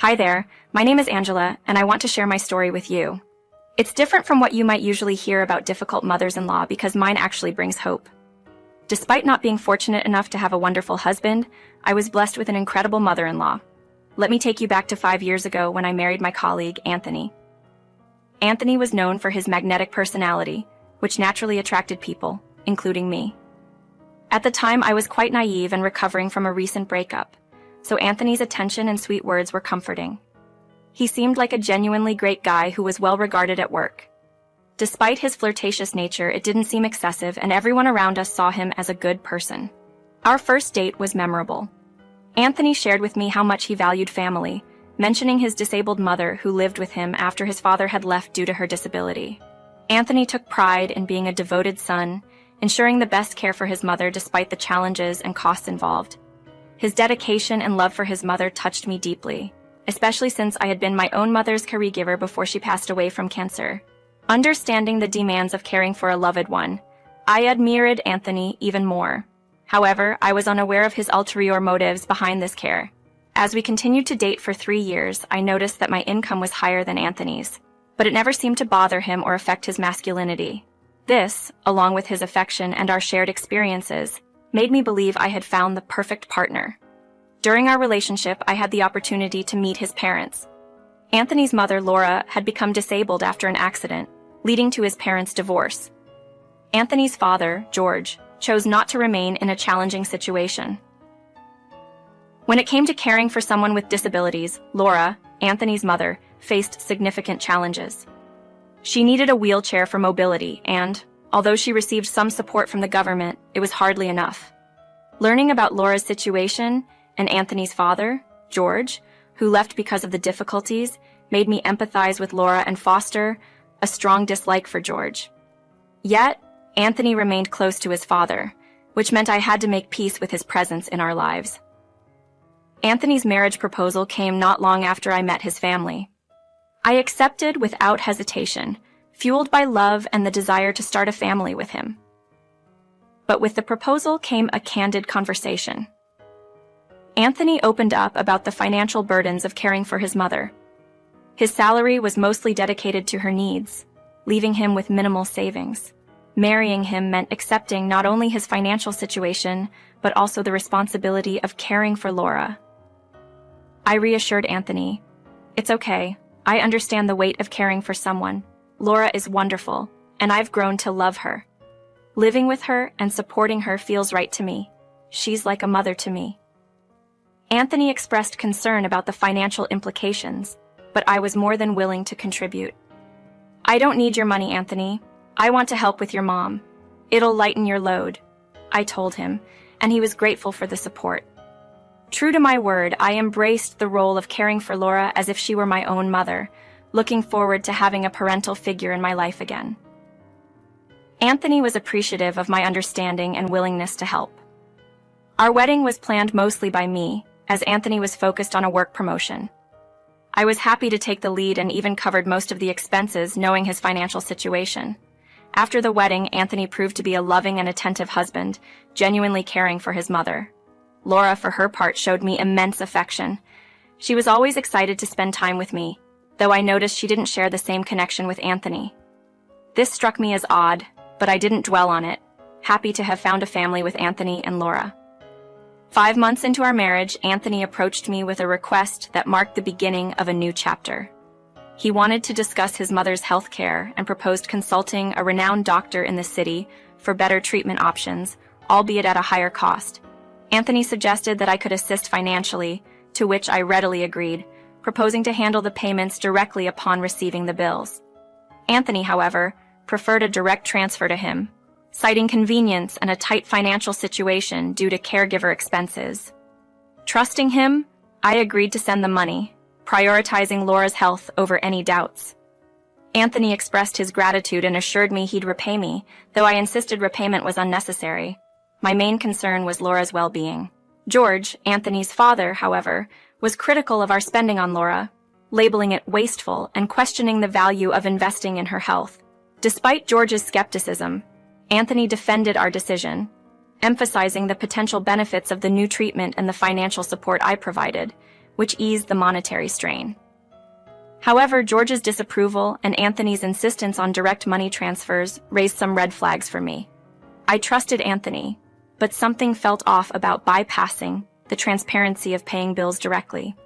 Hi there, my name is Angela, and I want to share my story with you. It's different from what you might usually hear about difficult mothers-in-law because mine actually brings hope. Despite not being fortunate enough to have a wonderful husband, I was blessed with an incredible mother-in-law. Let me take you back to 5 years ago when I married my colleague, Anthony. Anthony was known for his magnetic personality, which naturally attracted people, including me. At the time, I was quite naive and recovering from a recent breakup, so Anthony's attention and sweet words were comforting. He seemed like a genuinely great guy who was well regarded at work. Despite his flirtatious nature, it didn't seem excessive, and everyone around us saw him as a good person. Our first date was memorable. Anthony shared with me how much he valued family, mentioning his disabled mother who lived with him after his father had left due to her disability. Anthony took pride in being a devoted son, ensuring the best care for his mother despite the challenges and costs involved. His dedication and love for his mother touched me deeply, especially since I had been my own mother's caregiver before she passed away from cancer. Understanding the demands of caring for a loved one, I admired Anthony even more. However, I was unaware of his ulterior motives behind this care. As we continued to date for 3 years, I noticed that my income was higher than Anthony's, but it never seemed to bother him or affect his masculinity. This, along with his affection and our shared experiences, made me believe I had found the perfect partner. During our relationship, I had the opportunity to meet his parents. Anthony's mother, Laura, had become disabled after an accident, leading to his parents' divorce. Anthony's father, George, chose not to remain in a challenging situation. When it came to caring for someone with disabilities, Laura, Anthony's mother, faced significant challenges. She needed a wheelchair for mobility and, although she received some support from the government, it was hardly enough. Learning about Laura's situation and Anthony's father, George, who left because of the difficulties, made me empathize with Laura and foster a strong dislike for George. Yet, Anthony remained close to his father, which meant I had to make peace with his presence in our lives. Anthony's marriage proposal came not long after I met his family. I accepted without hesitation, fueled by love and the desire to start a family with him. But with the proposal came a candid conversation. Anthony opened up about the financial burdens of caring for his mother. His salary was mostly dedicated to her needs, leaving him with minimal savings. Marrying him meant accepting not only his financial situation, but also the responsibility of caring for Laura. I reassured Anthony, "It's okay. I understand the weight of caring for someone. Laura is wonderful, and I've grown to love her. Living with her and supporting her feels right to me. She's like a mother to me." Anthony expressed concern about the financial implications, but I was more than willing to contribute. "I don't need your money, Anthony. I want to help with your mom. It'll lighten your load," I told him, and he was grateful for the support. True to my word, I embraced the role of caring for Laura as if she were my own mother, looking forward to having a parental figure in my life again. Anthony was appreciative of my understanding and willingness to help. Our wedding was planned mostly by me, as Anthony was focused on a work promotion. I was happy to take the lead and even covered most of the expenses, knowing his financial situation. After the wedding, Anthony proved to be a loving and attentive husband, genuinely caring for his mother. Laura, for her part, showed me immense affection. She was always excited to spend time with me, though I noticed she didn't share the same connection with Anthony. This struck me as odd, but I didn't dwell on it, happy to have found a family with Anthony and Laura. 5 months into our marriage, Anthony approached me with a request that marked the beginning of a new chapter. He wanted to discuss his mother's health care and proposed consulting a renowned doctor in the city for better treatment options, albeit at a higher cost. Anthony suggested that I could assist financially, to which I readily agreed, proposing to handle the payments directly upon receiving the bills. Anthony, however, preferred a direct transfer to him, citing convenience and a tight financial situation due to caregiver expenses. Trusting him, I agreed to send the money, prioritizing Laura's health over any doubts. Anthony expressed his gratitude and assured me he'd repay me, though I insisted repayment was unnecessary. My main concern was Laura's well-being. George, Anthony's father, however, was critical of our spending on Laura, labeling it wasteful and questioning the value of investing in her health. Despite George's skepticism, Anthony defended our decision, emphasizing the potential benefits of the new treatment and the financial support I provided, which eased the monetary strain. However, George's disapproval and Anthony's insistence on direct money transfers raised some red flags for me. I trusted Anthony, but something felt off about bypassing the transparency of paying bills directly.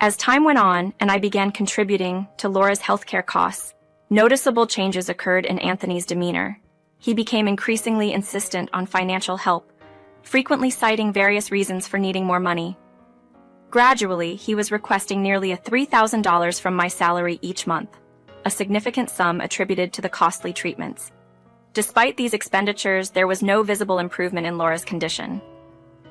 As time went on and I began contributing to Laura's healthcare costs, noticeable changes occurred in Anthony's demeanor. He became increasingly insistent on financial help, frequently citing various reasons for needing more money. Gradually, he was requesting nearly $3,000 from my salary each month, a significant sum attributed to the costly treatments. Despite these expenditures, there was no visible improvement in Laura's condition.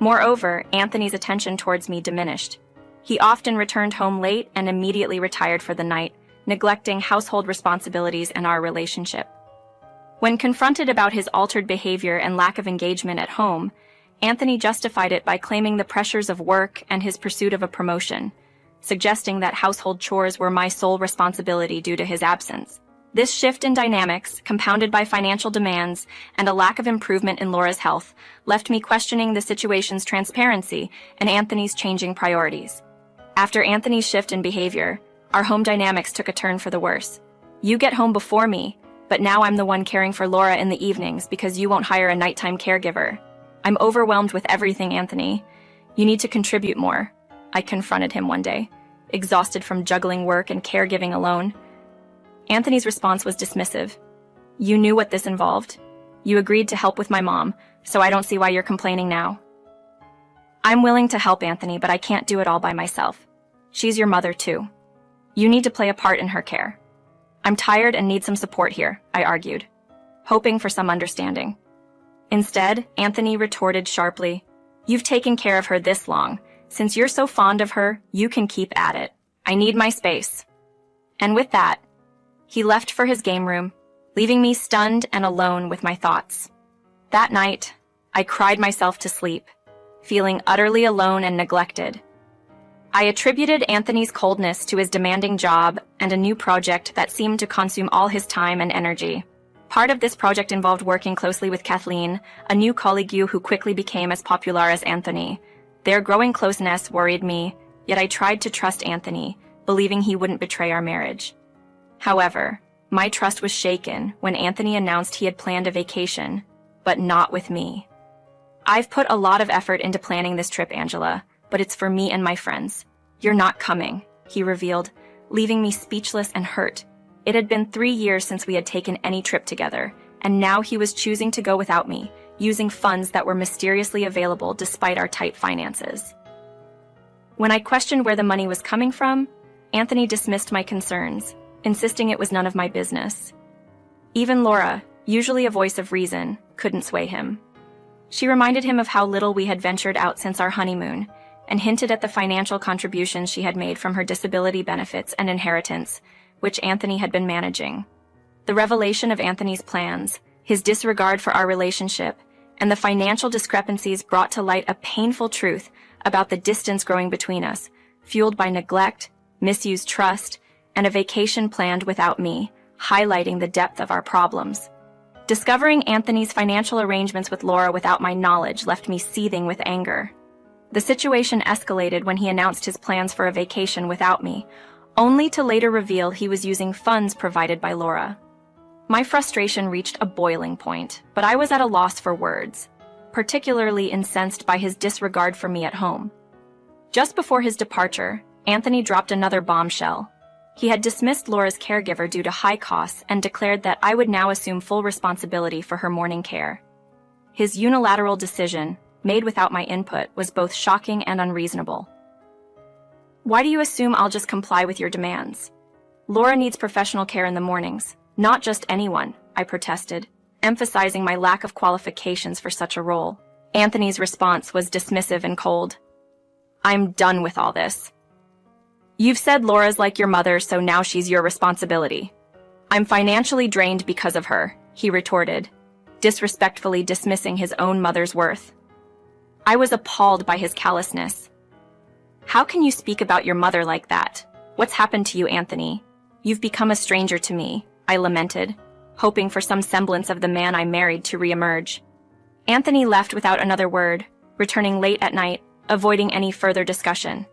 Moreover, Anthony's attention towards me diminished. He often returned home late and immediately retired for the night, neglecting household responsibilities and our relationship. When confronted about his altered behavior and lack of engagement at home, Anthony justified it by claiming the pressures of work and his pursuit of a promotion, suggesting that household chores were my sole responsibility due to his absence. This shift in dynamics, compounded by financial demands and a lack of improvement in Laura's health, left me questioning the situation's transparency and Anthony's changing priorities. After Anthony's shift in behavior, our home dynamics took a turn for the worse. You get home before me, but now I'm the one caring for Laura in the evenings because you won't hire a nighttime caregiver. I'm overwhelmed with everything, Anthony. You need to contribute more. I confronted him one day, exhausted from juggling work and caregiving alone. Anthony's response was dismissive. You knew what this involved. You agreed to help with my mom, so I don't see why you're complaining now. I'm willing to help Anthony, but I can't do it all by myself. She's your mother too. You need to play a part in her care. I'm tired and need some support here, I argued, hoping for some understanding. Instead, Anthony retorted sharply, You've taken care of her this long. Since you're so fond of her, you can keep at it. I need my space. And with that, he left for his game room, leaving me stunned and alone with my thoughts. That night, I cried myself to sleep, feeling utterly alone and neglected. I attributed Anthony's coldness to his demanding job and a new project that seemed to consume all his time and energy. Part of this project involved working closely with Kathleen, a new colleague who quickly became as popular as Anthony. Their growing closeness worried me, yet I tried to trust Anthony, believing he wouldn't betray our marriage. However, my trust was shaken when Anthony announced he had planned a vacation, but not with me. I've put a lot of effort into planning this trip, Angela, but it's for me and my friends. You're not coming, he revealed, leaving me speechless and hurt. It had been 3 years since we had taken any trip together, and now he was choosing to go without me, using funds that were mysteriously available despite our tight finances. When I questioned where the money was coming from, Anthony dismissed my concerns, insisting it was none of my business. Even Laura, usually a voice of reason, couldn't sway him. She reminded him of how little we had ventured out since our honeymoon, and hinted at the financial contributions she had made from her disability benefits and inheritance, which Anthony had been managing. The revelation of Anthony's plans, his disregard for our relationship, and the financial discrepancies brought to light a painful truth about the distance growing between us, fueled by neglect, misused trust, and a vacation planned without me, highlighting the depth of our problems. Discovering Anthony's financial arrangements with Laura without my knowledge left me seething with anger. The situation escalated when he announced his plans for a vacation without me, only to later reveal he was using funds provided by Laura. My frustration reached a boiling point, but I was at a loss for words, particularly incensed by his disregard for me at home. Just before his departure, Anthony dropped another bombshell. He had dismissed Laura's caregiver due to high costs and declared that I would now assume full responsibility for her morning care. His unilateral decision, made without my input, was both shocking and unreasonable. Why do you assume I'll just comply with your demands? Laura needs professional care in the mornings, not just anyone, I protested, emphasizing my lack of qualifications for such a role. Anthony's response was dismissive and cold. I'm done with all this. You've said Laura's like your mother, so now she's your responsibility. I'm financially drained because of her, he retorted, disrespectfully dismissing his own mother's worth. I was appalled by his callousness. How can you speak about your mother like that? What's happened to you, Anthony? You've become a stranger to me, I lamented, hoping for some semblance of the man I married to reemerge. Anthony left without another word, returning late at night, avoiding any further discussion.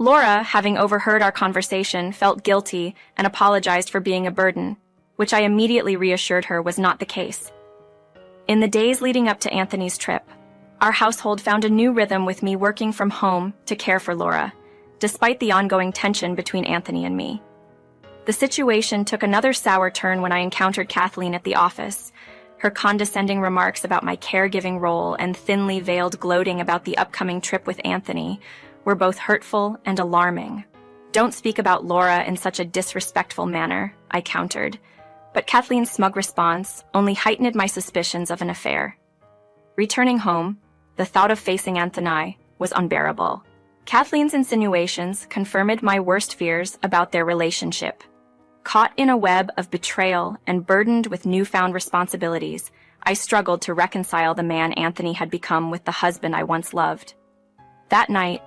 Laura, having overheard our conversation, felt guilty and apologized for being a burden, which I immediately reassured her was not the case. In the days leading up to Anthony's trip, our household found a new rhythm with me working from home to care for Laura, despite the ongoing tension between Anthony and me. The situation took another sour turn when I encountered Kathleen at the office. Her condescending remarks about my caregiving role and thinly veiled gloating about the upcoming trip with Anthony were both hurtful and alarming. "Don't speak about Laura in such a disrespectful manner," I countered, but Kathleen's smug response only heightened my suspicions of an affair. Returning home, the thought of facing Anthony was unbearable. Kathleen's insinuations confirmed my worst fears about their relationship. Caught in a web of betrayal and burdened with newfound responsibilities, I struggled to reconcile the man Anthony had become with the husband I once loved. That night,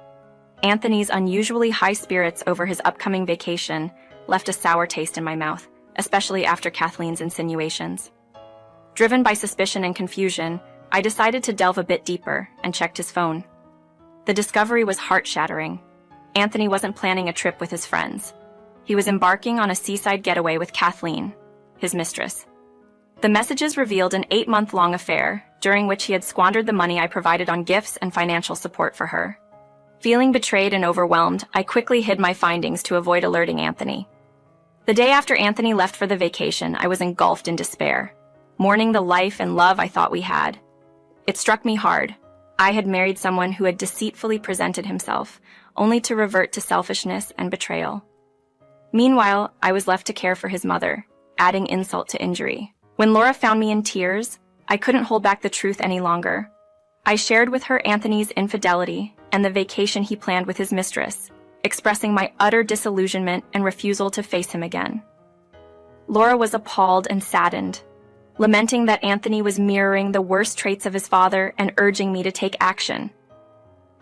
Anthony's unusually high spirits over his upcoming vacation left a sour taste in my mouth, especially after Kathleen's insinuations. Driven by suspicion and confusion, I decided to delve a bit deeper and checked his phone. The discovery was heart-shattering. Anthony wasn't planning a trip with his friends. He was embarking on a seaside getaway with Kathleen, his mistress. The messages revealed an 8-month-long affair, during which he had squandered the money I provided on gifts and financial support for her. Feeling betrayed and overwhelmed, I quickly hid my findings to avoid alerting Anthony. The day after Anthony left for the vacation, I was engulfed in despair, mourning the life and love I thought we had. It struck me hard. I had married someone who had deceitfully presented himself, only to revert to selfishness and betrayal. Meanwhile, I was left to care for his mother, adding insult to injury. When Laura found me in tears, I couldn't hold back the truth any longer. I shared with her Anthony's infidelity and the vacation he planned with his mistress, expressing my utter disillusionment and refusal to face him again. Laura was appalled and saddened, lamenting that Anthony was mirroring the worst traits of his father and urging me to take action.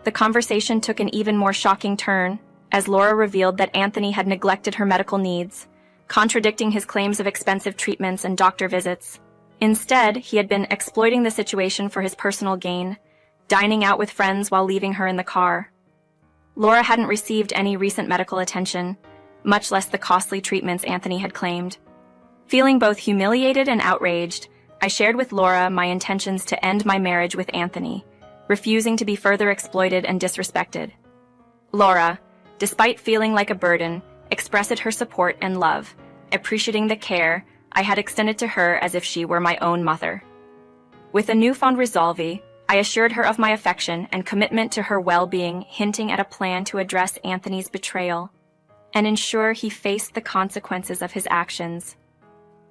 The conversation took an even more shocking turn as Laura revealed that Anthony had neglected her medical needs, contradicting his claims of expensive treatments and doctor visits. Instead, he had been exploiting the situation for his personal gain, dining out with friends while leaving her in the car. Laura hadn't received any recent medical attention, much less the costly treatments Anthony had claimed. Feeling both humiliated and outraged, I shared with Laura my intentions to end my marriage with Anthony, refusing to be further exploited and disrespected. Laura, despite feeling like a burden, expressed her support and love, appreciating the care I had extended to her as if she were my own mother. With a newfound resolve, I assured her of my affection and commitment to her well-being, hinting at a plan to address Anthony's betrayal and ensure he faced the consequences of his actions.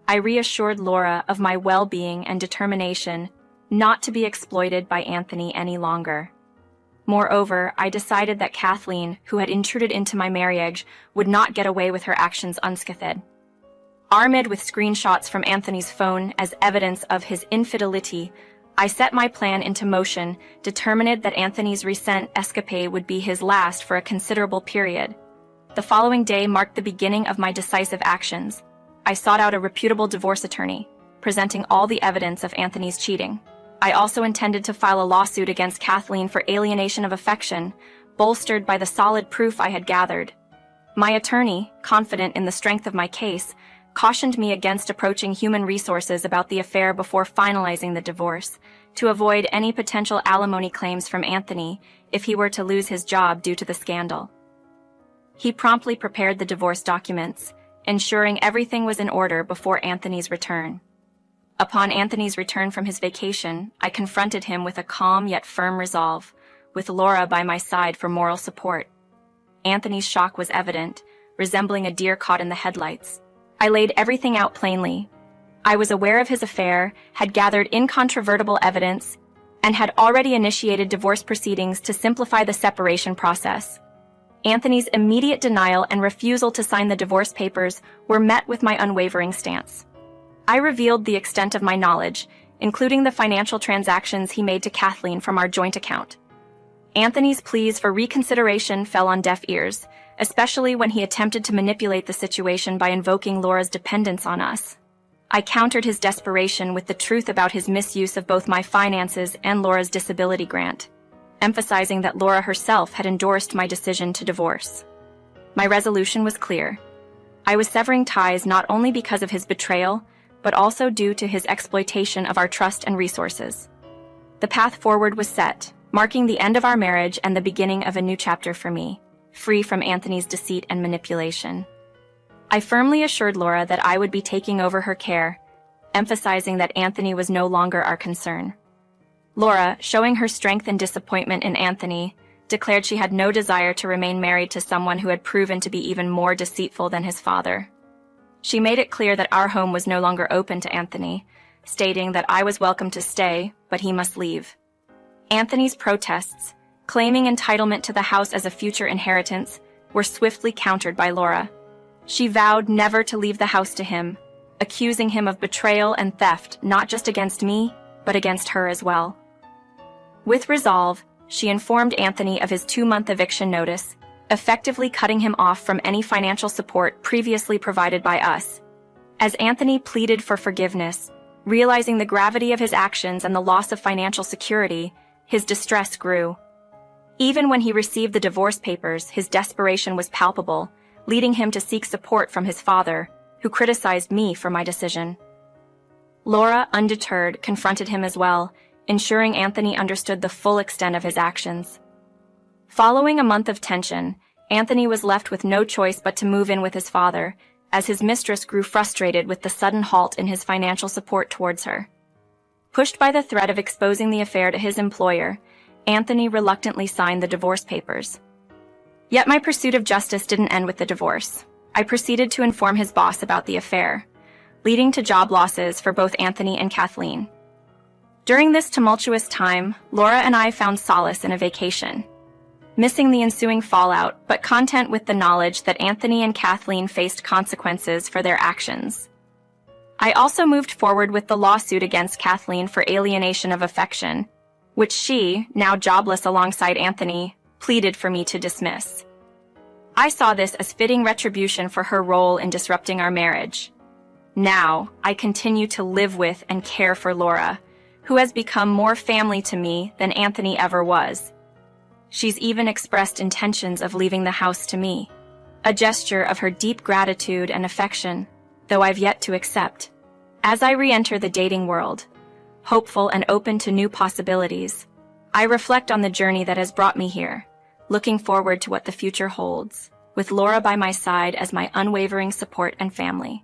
I reassured Laura of my well-being and determination not to be exploited by Anthony any longer. Moreover, I decided that Kathleen, who had intruded into my marriage, would not get away with her actions unscathed. Armed with screenshots from Anthony's phone as evidence of his infidelity, I set my plan into motion, determined that Anthony's recent escapade would be his last for a considerable period. The following day marked the beginning of my decisive actions. I sought out a reputable divorce attorney, presenting all the evidence of Anthony's cheating. I also intended to file a lawsuit against Kathleen for alienation of affection, bolstered by the solid proof I had gathered. My attorney, confident in the strength of my case, cautioned me against approaching human resources about the affair before finalizing the divorce, to avoid any potential alimony claims from Anthony if he were to lose his job due to the scandal. He promptly prepared the divorce documents, ensuring everything was in order before Anthony's return. Upon Anthony's return from his vacation, I confronted him with a calm yet firm resolve, with Laura by my side for moral support. Anthony's shock was evident, resembling a deer caught in the headlights. I laid everything out plainly. I was aware of his affair, had gathered incontrovertible evidence, and had already initiated divorce proceedings to simplify the separation process. Anthony's immediate denial and refusal to sign the divorce papers were met with my unwavering stance. I revealed the extent of my knowledge, including the financial transactions he made to Kathleen from our joint account. Anthony's pleas for reconsideration fell on deaf ears, especially when he attempted to manipulate the situation by invoking Laura's dependence on us. I countered his desperation with the truth about his misuse of both my finances and Laura's disability grant. emphasizing that Laura herself had endorsed my decision to divorce. My resolution was clear. I was severing ties not only because of his betrayal, but also due to his exploitation of our trust and resources. The path forward was set, marking the end of our marriage and the beginning of a new chapter for me, free from Anthony's deceit and manipulation. I firmly assured Laura that I would be taking over her care, emphasizing that Anthony was no longer our concern. Laura, showing her strength and disappointment in Anthony, declared she had no desire to remain married to someone who had proven to be even more deceitful than his father. She made it clear that our home was no longer open to Anthony, stating that I was welcome to stay, but he must leave. Anthony's protests, claiming entitlement to the house as a future inheritance, were swiftly countered by Laura. She vowed never to leave the house to him, accusing him of betrayal and theft not just against me, but against her as well. With resolve, she informed Anthony of his 2-month eviction notice, effectively cutting him off from any financial support previously provided by us. As Anthony pleaded for forgiveness, realizing the gravity of his actions and the loss of financial security, his distress grew. Even when he received the divorce papers, his desperation was palpable, leading him to seek support from his father, who criticized me for my decision. Laura, undeterred, confronted him as well, ensuring Anthony understood the full extent of his actions. Following a month of tension, Anthony was left with no choice but to move in with his father, as his mistress grew frustrated with the sudden halt in his financial support towards her. Pushed by the threat of exposing the affair to his employer, Anthony reluctantly signed the divorce papers. Yet my pursuit of justice didn't end with the divorce. I proceeded to inform his boss about the affair, leading to job losses for both Anthony and Kathleen. During this tumultuous time, Laura and I found solace in a vacation, missing the ensuing fallout, but content with the knowledge that Anthony and Kathleen faced consequences for their actions. I also moved forward with the lawsuit against Kathleen for alienation of affection, which she, now jobless alongside Anthony, pleaded for me to dismiss. I saw this as fitting retribution for her role in disrupting our marriage. Now, I continue to live with and care for Laura, who has become more family to me than Anthony ever was. She's even expressed intentions of leaving the house to me, a gesture of her deep gratitude and affection, though I've yet to accept. As I re-enter the dating world, hopeful and open to new possibilities, I reflect on the journey that has brought me here, looking forward to what the future holds, with Laura by my side as my unwavering support and family.